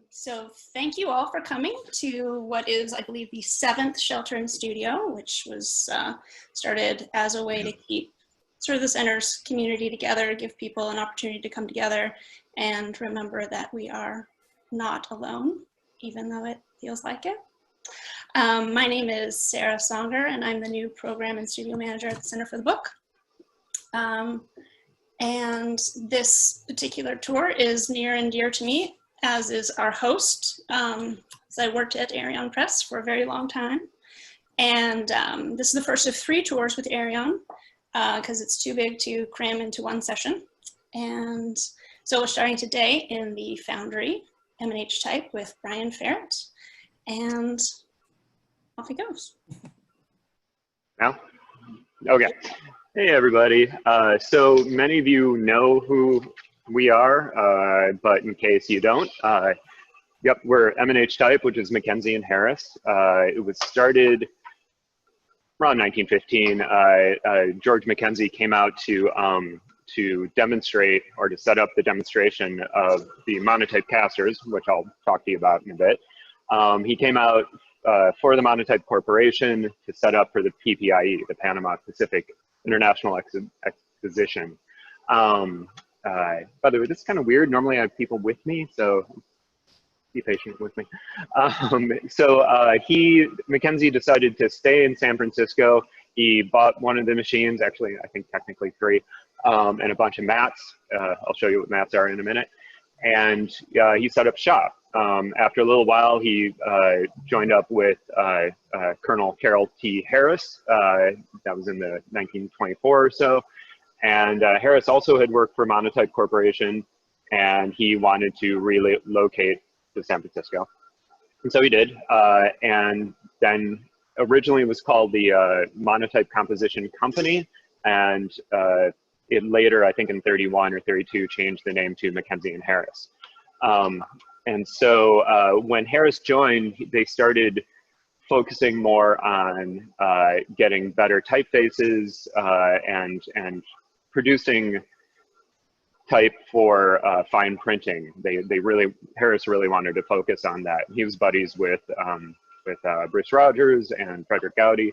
So thank you all for coming to what is, I believe, the 7th Shelter in Studio, which was started as a way to keep sort of the center's community together, give people an opportunity to come together and remember that we are not alone, even though it feels like it. My name is Sarah Songer, and I'm the new program and studio manager at the Center for the Book. And this particular tour is near and dear to me, as is our host. So I worked at Arion Press for a very long time. And this is the first of 3 tours with Arion, because it's too big to cram into one session. And so we're starting today in the Foundry, M&H Type, with Brian Ferrett. And off he goes. Now? Okay. Hey, everybody. So many of you know who we are, but in case you don't, yep, we're M&H Type, which is Mackenzie and Harris. It was started around 1915. George Mackenzie came out to demonstrate, or to set up the demonstration of the monotype casters, which I'll talk to you about in a bit. He came out for the Monotype Corporation to set up for the PPIE, the Panama Pacific International Exposition. By the way, this is kind of weird. Normally I have people with me, so be patient with me. Mackenzie decided to stay in San Francisco. He bought one of the machines, actually, I think technically 3, and a bunch of mats. I'll show you what mats are in a minute. And he set up shop. After a little while, he joined up with Colonel Carroll T. Harris. That was in the 1924 or so. And Harris also had worked for Monotype Corporation, and he wanted to relocate to San Francisco. And so he did. And then originally it was called the Monotype Composition Company. And it later, I think in 31 or 32, changed the name to Mackenzie and Harris. And so when Harris joined, they started focusing more on getting better typefaces and producing type for fine printing. Harris really wanted to focus on that. He was buddies with Bruce Rogers and Frederick Gowdy,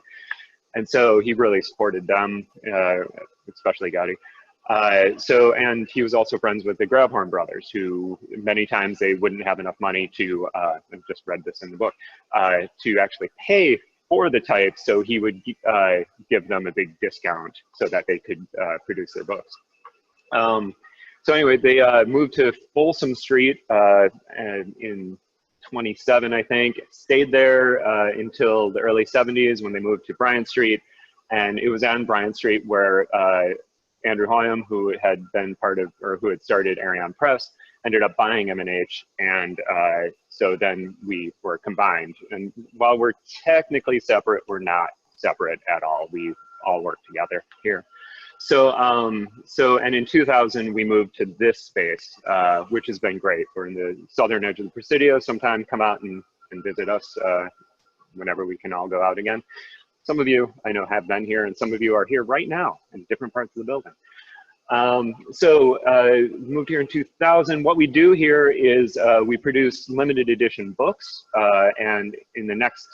and so he really supported them, especially Gowdy. And he was also friends with the Grabhorn brothers, who many times they wouldn't have enough money to, I just read this in the book, to actually pay for the type, so he would give them a big discount so that they could produce their books. So anyway, they moved to Folsom Street in 27, I think, stayed there until the early 70s when they moved to Bryant Street. And it was on Bryant Street where Andrew Hoyam, who had been part of, or who had started Arion Press, ended up buying M&H, and so then we were combined. And while we're technically separate, we're not separate at all. We all work together here. So, and in 2000, we moved to this space, which has been great. We're in the southern edge of the Presidio. Sometime come out and visit us whenever we can all go out again. Some of you I know have been here, and some of you are here right now in different parts of the building. Moved here in 2000. What we do here is we produce limited edition books, and in the next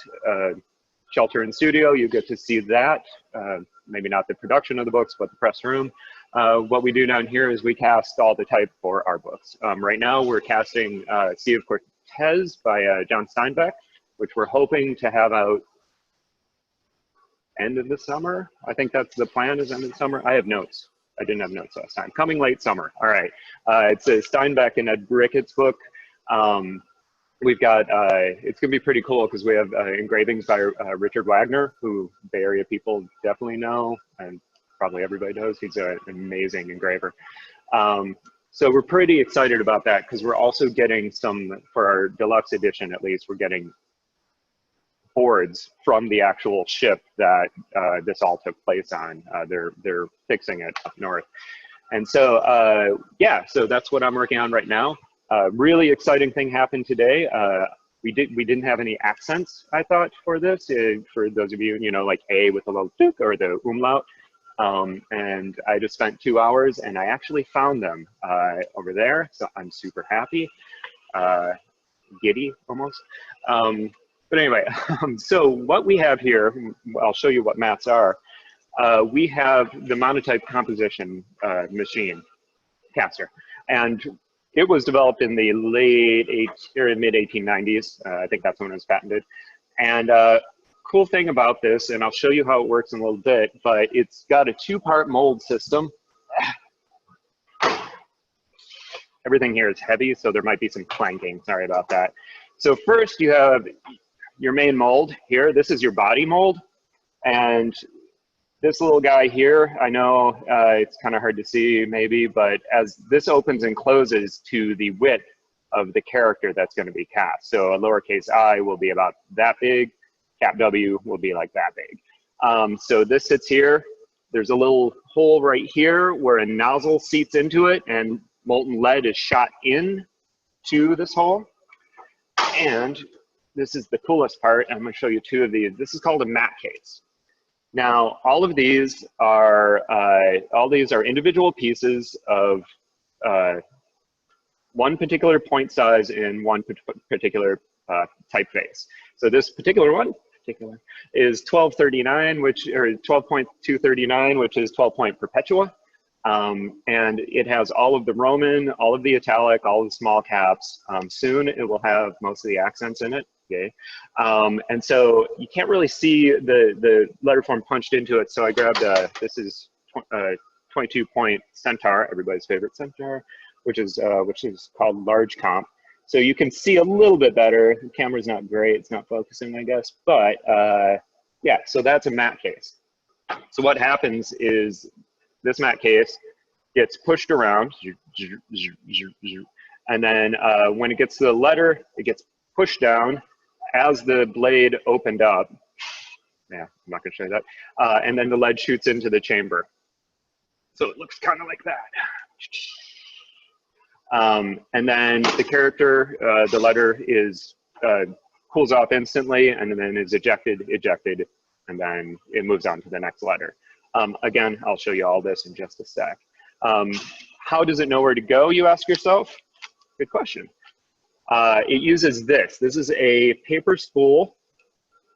Shelter in Studio, you get to see that. Maybe not the production of the books, but the press room. What we do down here is we cast all the type for our books. Right now, we're casting Sea of Cortez by John Steinbeck, which we're hoping to have out end of the summer. I think that's the plan, is end of the summer. I have notes. I didn't have notes last time. Coming late summer. All right. It's a Steinbeck and Ed Brickett's book. We've got, it's going to be pretty cool because we have engravings by Richard Wagner, who Bay Area people definitely know, and probably everybody knows. He's an amazing engraver. So we're pretty excited about that because we're also getting some, for our deluxe edition at least, we're getting boards from the actual ship that this all took place on. They're fixing it up north. And so, yeah, so that's what I'm working on right now. Really exciting thing happened today. We didn't have any accents, I thought, for this. For those of you, you know, like A with a little tuk or the umlaut. And I just spent 2 hours and I actually found them over there. So I'm super happy. giddy almost. But anyway, so what we have here, I'll show you what mats are. We have the monotype composition machine, caster. And it was developed in the mid 1890s. I think that's when it was patented. And cool thing about this, and I'll show you how it works in a little bit, but it's got a 2-part mold system. Everything here is heavy, so there might be some clanking. Sorry about that. So first you have your main mold here. This is your body mold. And this little guy here, I know it's kind of hard to see maybe, but as this opens and closes to the width of the character that's going to be cast. So a lowercase I will be about that big, cap W will be like that big. So this sits here. There's a little hole right here where a nozzle seats into it and molten lead is shot in to this hole. And this is the coolest part. I'm going to show you 2 of these. This is called a mat case. Now, all these are individual pieces of one particular point size in one particular typeface. So this particular one is 1239, or 12.239, which is 12-point Perpetua. And it has all of the Roman, all of the italic, all of the small caps. Soon it will have most of the accents in it. Okay. And so you can't really see the letter form punched into it. So I grabbed this is 22-point Centaur, everybody's favorite Centaur, which is called large comp. So you can see a little bit better. The camera's not great, it's not focusing, I guess, but yeah, so that's a mat case. So what happens is this mat case gets pushed around, and then when it gets to the letter, it gets pushed down as the blade opened up. Yeah, I'm not gonna show you that. And then the lead shoots into the chamber. So it looks kind of like that. And then the character, the letter is cools off instantly and then is ejected, and then it moves on to the next letter. Again, I'll show you all this in just a sec. How does it know where to go, you ask yourself? Good question. It uses this. This is a paper spool.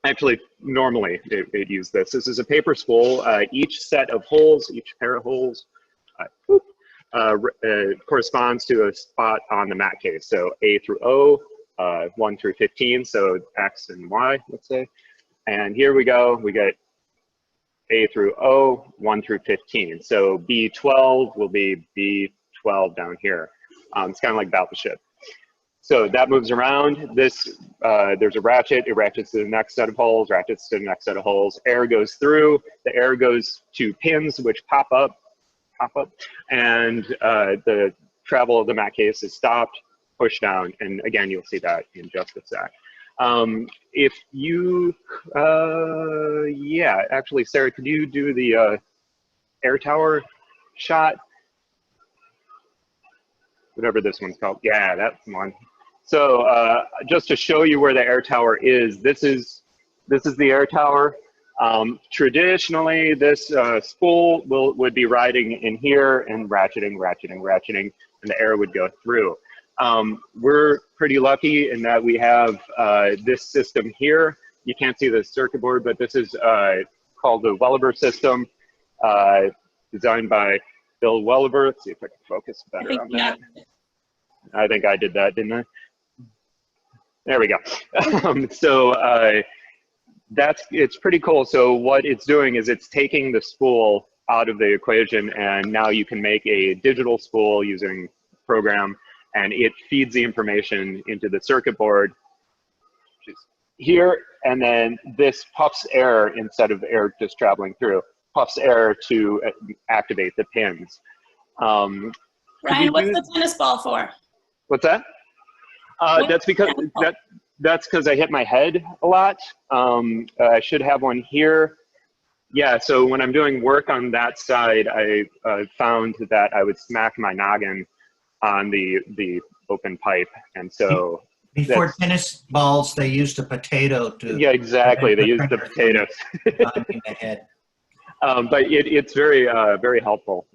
Actually, normally it uses this. This is a paper spool. Each set of holes, each pair of holes, corresponds to a spot on the mat case. So A through O, 1 through 15, so X and Y, let's say. And here we go, we get A through O, 1 through 15. So B12 will be B12 down here. It's kind of like Battleship. So that moves around. This, there's a ratchet, it ratchets to the next set of holes, ratchets to the next set of holes. Air goes through, the air goes to pins which pop up, and the travel of the mat case is stopped, pushed down, and again, you'll see that in just a sec. If you, yeah, actually, Sarah, could you do the air tower shot? Whatever this one's called. Yeah, that's one. So just to show you where the air tower is, this is the air tower. Traditionally, this spool would be riding in here and ratcheting, and the air would go through. We're pretty lucky in that we have this system here. You can't see the circuit board, but this is called the Welliver system, designed by Bill Welliver. Let's see if I can focus better on that. I think I did that, didn't I? There we go. So it's pretty cool. So what it's doing is it's taking the spool out of the equation, and now you can make a digital spool using program, and it feeds the information into the circuit board, which is here, and then this puffs air instead of air just traveling through, puffs air to activate the pins. Brian, what's the tennis ball for? What's that? That's because I hit my head a lot. I should have one here. Yeah, so when I'm doing work on that side, I found that I would smack my noggin on the open pipe, and so before tennis balls, they used a potato to. Yeah, exactly. They used the potatoes. In the head. But it's very very helpful.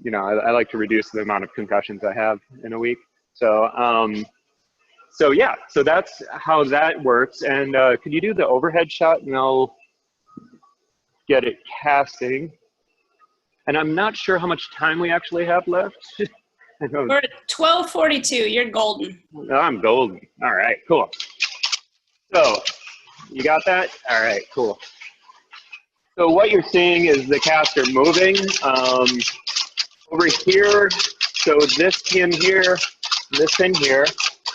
You know, I like to reduce the amount of concussions I have in a week. So yeah, so that's how that works. And could you do the overhead shot, and I'll get it casting. And I'm not sure how much time we actually have left. We're at 12:42. You're golden. I'm golden. All right, cool. So you got that? All right, cool. So what you're seeing is the caster moving over here. So this pin here, this pin here.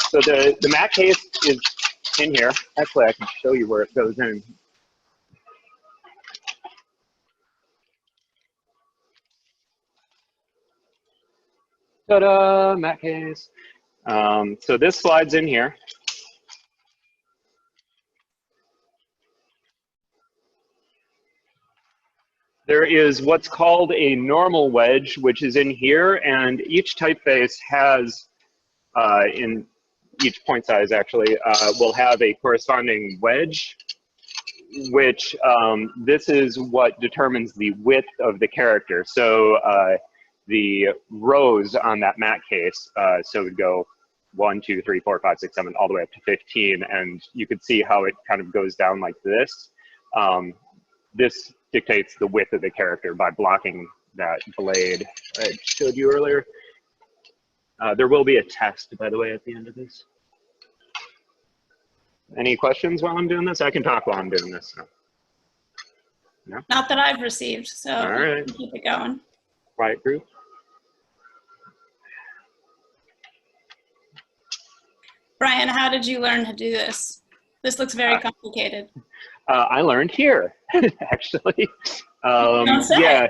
So the mat case is in here. Actually, I can show you where it goes in. Ta-da, mat case. So this slides in here. There is what's called a normal wedge, which is in here, and each typeface has, in each point size actually, will have a corresponding wedge, which this is what determines the width of the character. So the rows on that mat case, so it would go 1, 2, 3, 4, 5, 6, 7, all the way up to 15, and you could see how it kind of goes down like this. This dictates the width of the character by blocking that blade I showed you earlier. There will be a test, by the way, at the end of this. Any questions while I'm doing this? I can talk while I'm doing this. So. No? Not that I've received, so all right. keep it going. Quiet group. Brian, how did you learn to do this? This looks very complicated. I learned here, actually. Yeah,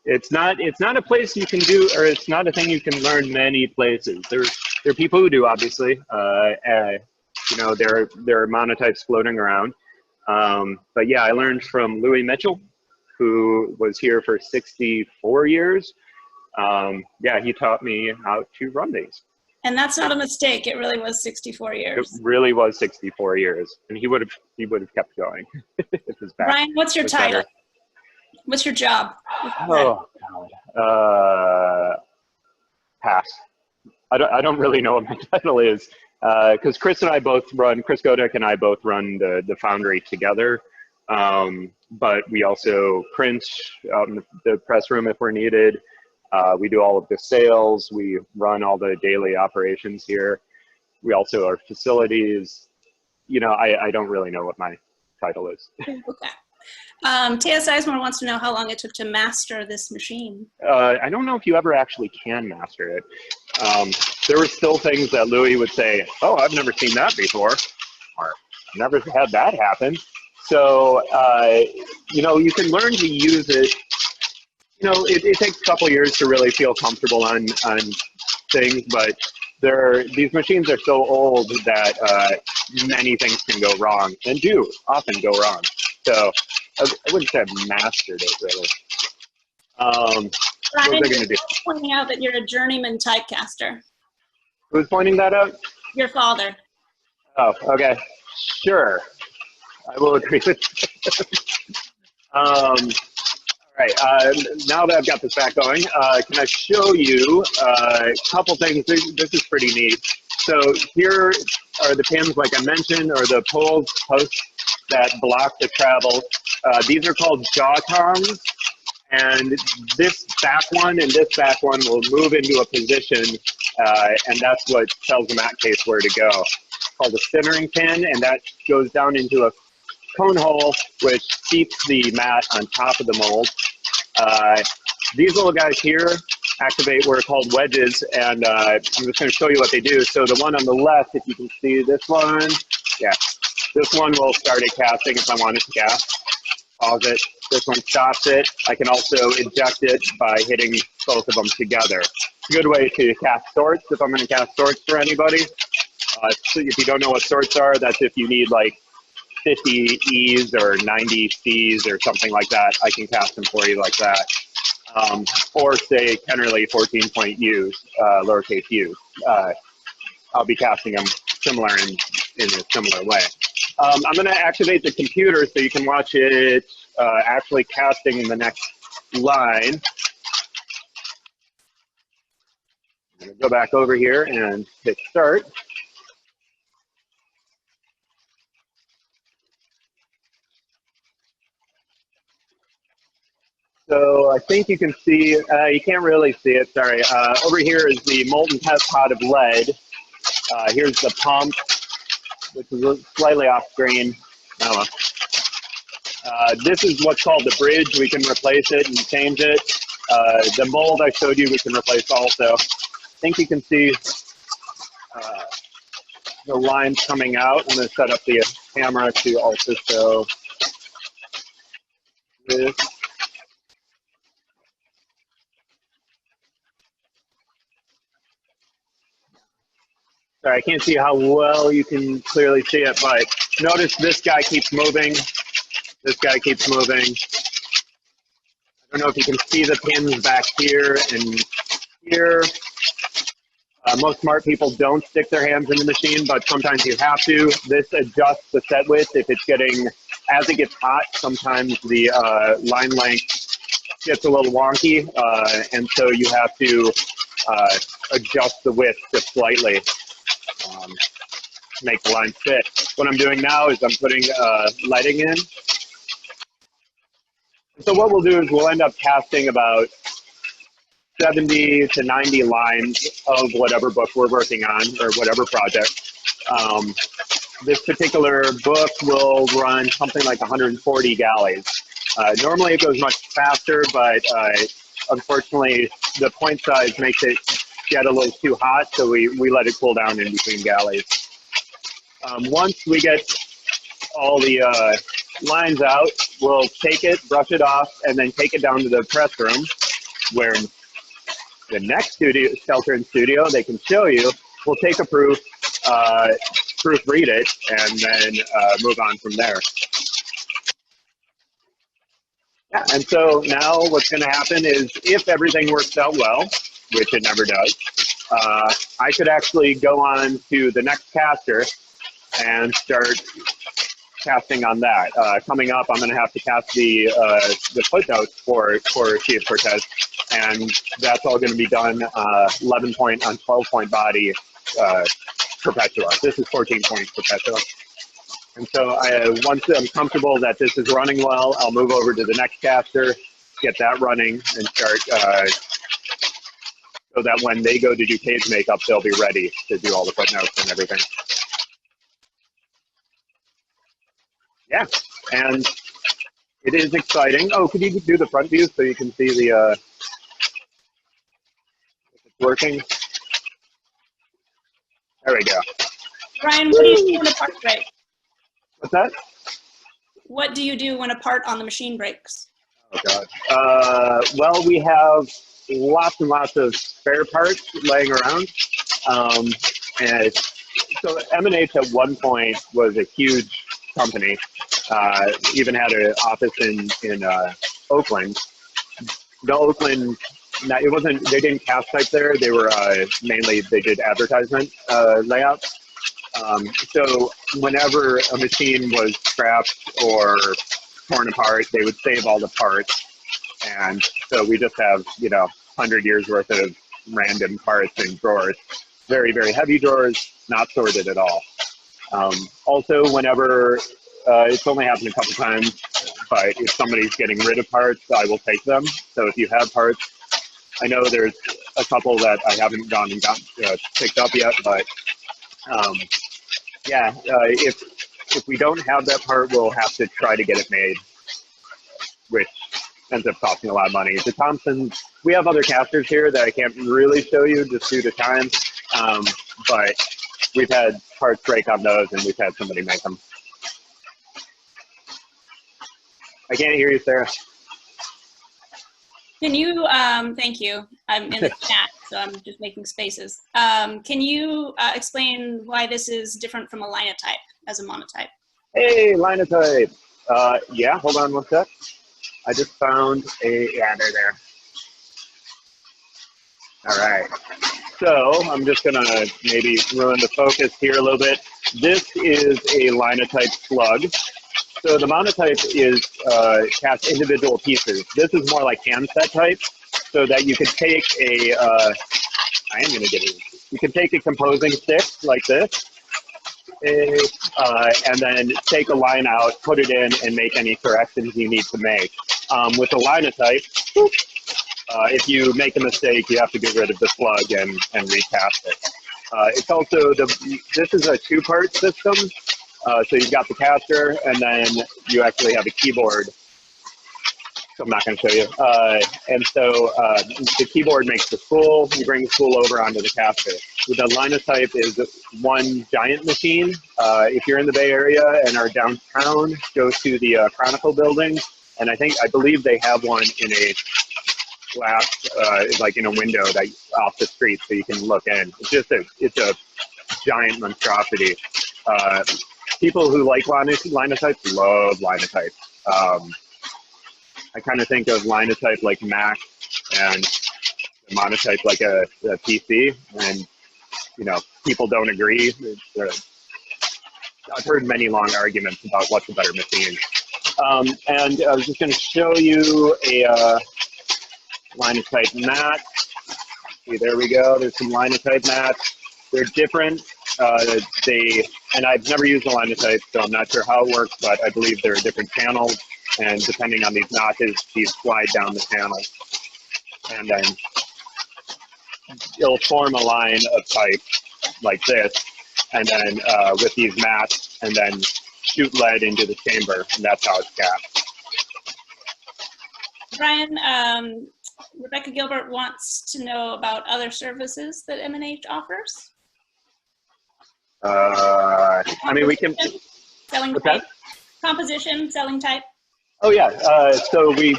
it's not a place you can do, or it's not a thing you can learn many places. There are people who do, obviously. You know, there are monotypes floating around. But yeah, I learned from Louis Mitchell, who was here for 64 years. Yeah, he taught me how to run these. And that's not a mistake. It really was 64 years. It really was 64 years, and he would have kept going. If his back Brian, what's your title? better. What's your job? Oh God. Pass. I don't really know what my title is, because Chris Godek and I both run the Foundry together. But we also print out in the press room if we're needed. We do all of the sales. We run all the daily operations here. We also are facilities. You know, I don't really know what my title is. Okay. T.S. Eismore wants to know how long it took to master this machine. I don't know if you ever actually can master it. There were still things that Louis would say, oh, I've never seen that before, or never had that happen. So, you know, you can learn to use it. You know, it takes a couple years to really feel comfortable on things, but these machines are so old that many things can go wrong, and do often go wrong. So I wouldn't say I've mastered it, really. What was I going to do? Pointing out that you're a journeyman typecaster. Who's pointing that out? Your father. Oh, okay. Sure. I will agree with All right. Now that I've got this back going, can I show you a couple things? This is pretty neat. So here are the pins, like I mentioned, or the posts that block the travel. These are called jaw tongs, and this back one and this back one will move into a position, and that's what tells the mat case where to go. It's called a centering pin, and that goes down into a cone hole, which keeps the mat on top of the mold. These little guys here activate what are called wedges, and I'm just going to show you what they do. So the one on the left, if you can see this one, yeah, this one will start it casting if I want it to cast. Pause it. This one stops it. I can also eject it by hitting both of them together. It's a good way to cast sorts if I'm going to cast sorts for anybody. So if you don't know what sorts are, that's if you need like 50 E's or 90 C's or something like that. I can cast them for you like that. Or say Kennerly 14-point U's, lowercase u. I'll be casting them similar in a similar way. I'm going to activate the computer so you can watch it actually casting in the next line. Go back over here and hit start. So I think you can see, you can't really see it, sorry. Over here is the molten test pot of lead. Here's the pump, which is slightly off screen. Oh, this is what's called the bridge. We can replace it and change it. The mold I showed you, we can replace also. I think you can see the lines coming out. I'm going to set up the camera to also show this. Sorry, I can't see how well you can clearly see it, but notice this guy keeps moving. This guy keeps moving. I don't know if you can see the pins back here and here. Most smart people don't stick their hands in the machine, but sometimes you have to. This adjusts the set width if it's getting, as it gets hot, sometimes the line length gets a little wonky, and so you have to adjust the width just slightly. Make the line fit. What I'm doing now is I'm putting lighting in. So what we'll do is we'll end up casting about 70 to 90 lines of whatever book we're working on or whatever project. This particular book will run something like 140 galleys. Normally it goes much faster, but unfortunately the point size makes it get a little too hot, so we let it cool down in between galleys. Once we get all the lines out, we'll take it, brush it off, and then take it down to the press room, where the next studio, shelter in studio, they can show you. We'll take a proof, proofread it, and then move on from there. Yeah, and so now what's going to happen is if everything works out well, which it never does, I could actually go on to the next caster and start casting on that. Coming up, I'm going to have to cast the footnotes for Sea of Cortez, and that's all going to be done 11 point on 12 point body Perpetua. This is 14 point Perpetua. And so once I'm comfortable that this is running well, I'll move over to the next caster, get that running, and start so that when they go to do page makeup, they'll be ready to do all the footnotes and everything. Yeah, and it is exciting. Oh, could you do the front view so you can see the if it's working? There we go. Brian, what do you do when a part breaks? What's that? What do you do when a part on the machine breaks? Oh, God. Well, we have lots and lots of spare parts laying around. And so M&H at one point was a huge company. Even had an office in Oakland. The Oakland, it wasn't, they didn't cast type there. They were mainly, they did advertisement layouts. So whenever a machine was scrapped or torn apart, they would save all the parts. And so we just have, 100 years worth of random parts in drawers. Very, very heavy drawers, not sorted at all. Also, whenever, it's only happened a couple times, but if somebody's getting rid of parts, I will take them. So if you have parts, I know there's a couple that I haven't gone and got picked up yet, but yeah, if we don't have that part, we'll have to try to get it made, which ends up costing a lot of money. The Thompsons, we have other casters here that I can't really show you just due to time, but we've had parts break on those and we've had somebody make them. I can't hear you, Sarah. Can you, thank you. I'm in the chat, so I'm just making spaces. Can you explain why this is different from a linotype as a monotype? Hey, linotype. Yeah, hold on one sec. I just found yeah, they're there. All right. So I'm just gonna maybe ruin the focus here a little bit. This is a linotype slug. So the monotype is cast individual pieces. This is more like handset type, so that you could take a I am going to get it. You can take a composing stick like this, and then take a line out, put it in, and make any corrections you need to make. With the Linotype, if you make a mistake, you have to get rid of the plug and recast it. It's also, this is a two-part system. So you've got the caster, and then you actually have a keyboard. So I'm not going to show you. And so the keyboard makes the spool. You bring the spool over onto the caster. The Linotype is one giant machine. If you're in the Bay Area and are downtown, go to the Chronicle building. And I believe they have one in a glass, like in a window that off the street, so you can look in. It's a giant monstrosity. People who like Linotypes love Linotypes. I kind of think of Linotype like Mac and Monotype like a PC, and you know, people don't agree. I've heard many long arguments about what's a better machine. And I was just going to show you a Linotype mat. See, there we go. There's some Linotype mats. They're different. And I've never used a Linotype, so I'm not sure how it works, but I believe there are different channels, and depending on these notches, these slide down the channel, and then it'll form a line of type like this, and then with these mats, and then shoot lead into the chamber, and that's how it's cast. Brian, Rebecca Gilbert wants to know about other services that M&H offers. I mean, we can. Selling type. Composition, selling type. Oh yeah, so we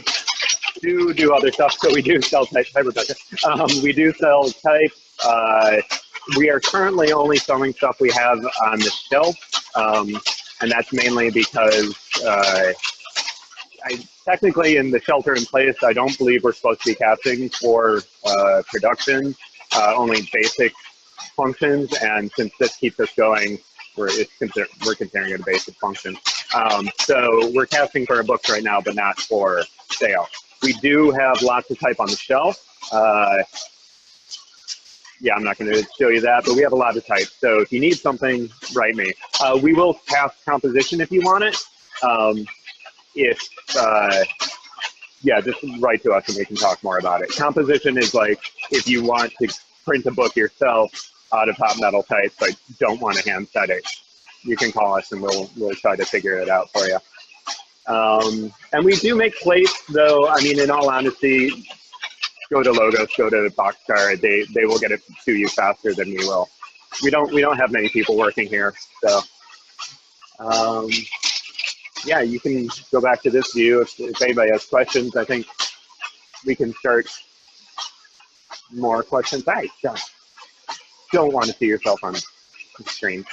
do other stuff. So we do sell type, Rebecca. We do sell type. We are currently only selling stuff we have on the shelf, and that's mainly because technically in the shelter in place, I don't believe we're supposed to be casting for production, only basic functions, and since this keeps us going, we're considering it a basic function. So we're casting for our books right now, but not for sale. We do have lots of type on the shelf. Yeah, I'm not going to show you that, but we have a lot of type. So if you need something, write me. We will cast composition if you want it. Yeah, just write to us and we can talk more about it. Composition is like if you want to print a book yourself out of hot metal type, but don't want to hand set it, you can call us and we'll try to figure it out for you. And we do make plates, though. I mean, in all honesty, go to Logos, go to Boxcar. They will get it to you faster than we will. We don't have many people working here, so yeah, you can go back to this view if anybody has questions. I think we can start more questions. I don't want to see yourself on the screen.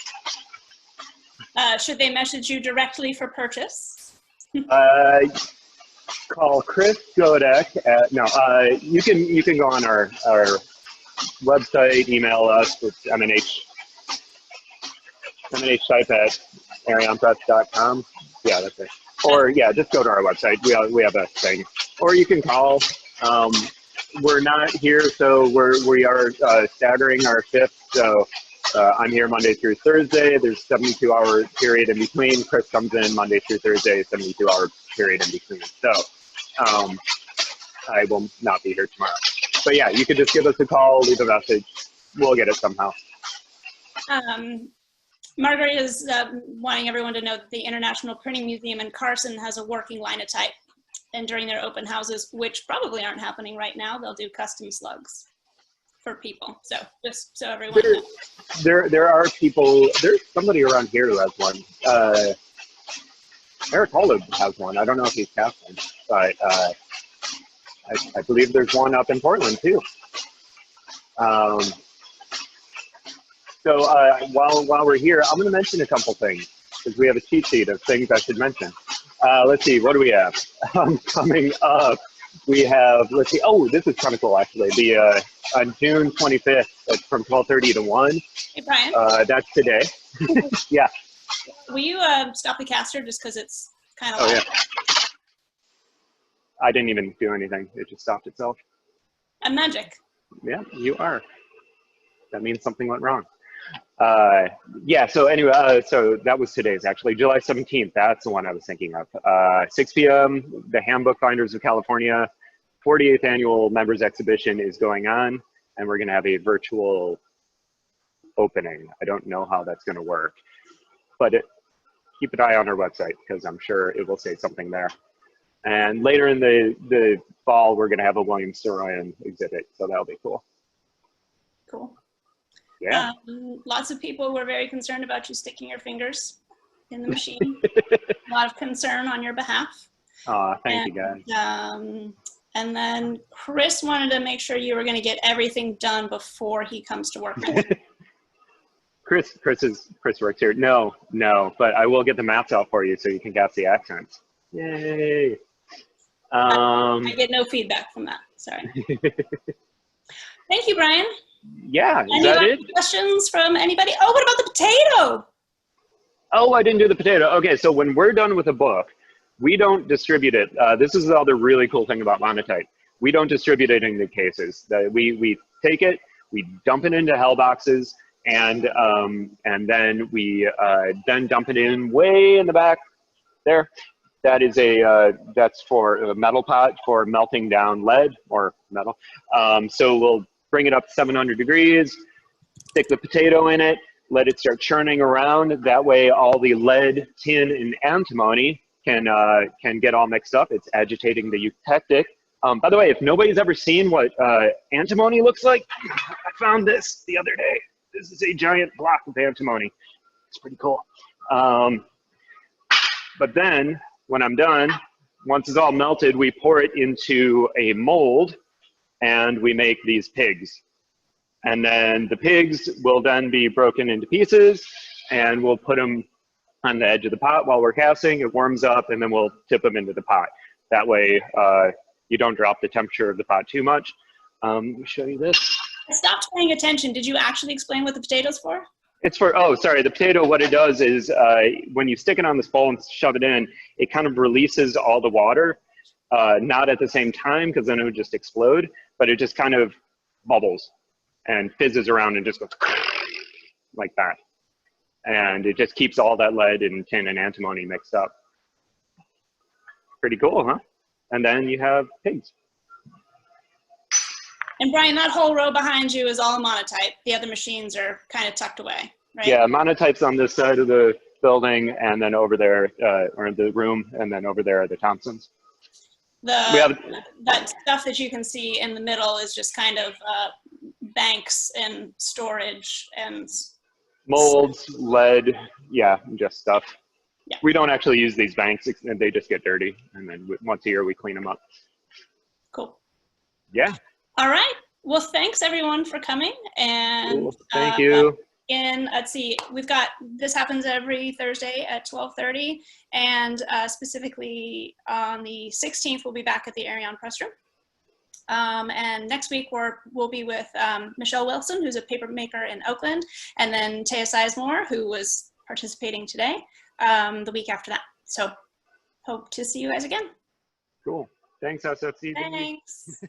Should they message you directly for purchase? Call Chris Godek at, no, you can go on our website, email us with M&H Type at arionpress.com. Yeah, that's it. Or yeah, just go to our website. We have a thing. Or you can call. We're not here, so we are staggering our shifts. So I'm here Monday through Thursday. There's 72-hour period in between. Chris comes in Monday through Thursday, 72-hour period in between. So I will not be here tomorrow. But yeah, you could just give us a call, leave a message. We'll get it somehow. Margaret is wanting everyone to know that the International Printing Museum in Carson has a working Linotype. And during their open houses, which probably aren't happening right now, they'll do custom slugs for people. So just so everyone knows. There are people, there's somebody around here who has one. Eric Holub has one. I don't know if he's casting, but I believe there's one up in Portland too. So while we're here, I'm going to mention a couple things because we have a cheat sheet of things I should mention. Let's see, what do we have? Coming up, we have, let's see, oh, this is kind of cool actually. On June 25th, it's from 12:30 to 1. Hey, Brian. That's today. Yeah. Will you stop the caster just because it's kind of loud? Yeah. I didn't even do anything. It just stopped itself. I'm magic. Yeah, you are. that means something went wrong. Yeah, so anyway, so that was today's actually, July 17th, that's the one I was thinking of. 6 p.m., the Handbook Finders of California 48th Annual Members Exhibition is going on, and we're gonna have a virtual opening. I don't know how that's gonna work, but keep an eye on our website because I'm sure it will say something there. And later in the fall, we're gonna have a William Saroyan exhibit, so that'll be cool. Cool. Yeah. Lots of people were very concerned about you sticking your fingers in the machine. A lot of concern on your behalf. Thank you guys. And then Chris wanted to make sure you were going to get everything done before he comes to work. Chris works here. No, but I will get the maps out for you so you can guess the accents. Yay. I get no feedback from that. Sorry. Thank you, Brian. Yeah, is that it? Questions from anybody? Oh, what about the potato? Oh, I didn't do the potato. Okay, so when we're done with a book, we don't distribute it. This is the other really cool thing about Monotype. We don't distribute it into cases. We take it, we dump it into hell boxes, and then we then dump it in way in the back there. That is that's for a metal pot for melting down lead or metal. So we'll bring it up to 700 degrees, stick the potato in it, let it start churning around. That way all the lead, tin, and antimony can get all mixed up. It's agitating the eutectic. By the way, if nobody's ever seen what antimony looks like, I found this the other day. This is a giant block of antimony. It's pretty cool. But then when I'm done, once it's all melted, we pour it into a mold and we make these pigs. And then the pigs will then be broken into pieces and we'll put them on the edge of the pot while we're casting. It warms up and then we'll tip them into the pot. That way you don't drop the temperature of the pot too much. Let me show you this. I stopped paying attention. Did you actually explain what the potato's for? It's for, oh, sorry, the potato, what it does is when you stick it on this bowl and shove it in, it kind of releases all the water, not at the same time because then it would just explode, but it just kind of bubbles and fizzes around and just goes like that. And it just keeps all that lead and tin and antimony mixed up. Pretty cool, huh? And then you have pigs. And Brian, that whole row behind you is all Monotype. The other machines are kind of tucked away, right? Yeah, Monotype's on this side of the building, and then over there, or the room, and then over there are the Thompsons. That stuff that you can see in the middle is just kind of banks and storage and molds, lead, yeah, just stuff. Yeah. We don't actually use these banks, and they just get dirty, and then once a year we clean them up. Cool. Yeah. All right. Well, thanks everyone for coming. And cool. Thank you. Let's see, we've got, this happens every Thursday at 12:30, and specifically on the 16th, we'll be back at the Arion Press Room. And next week we'll be with Michelle Wilson, who's a paper maker in Oakland, and then Taya Sizemore, who was participating today, the week after that. So hope to see you guys again. Cool. Thanks, SFCB. Thanks.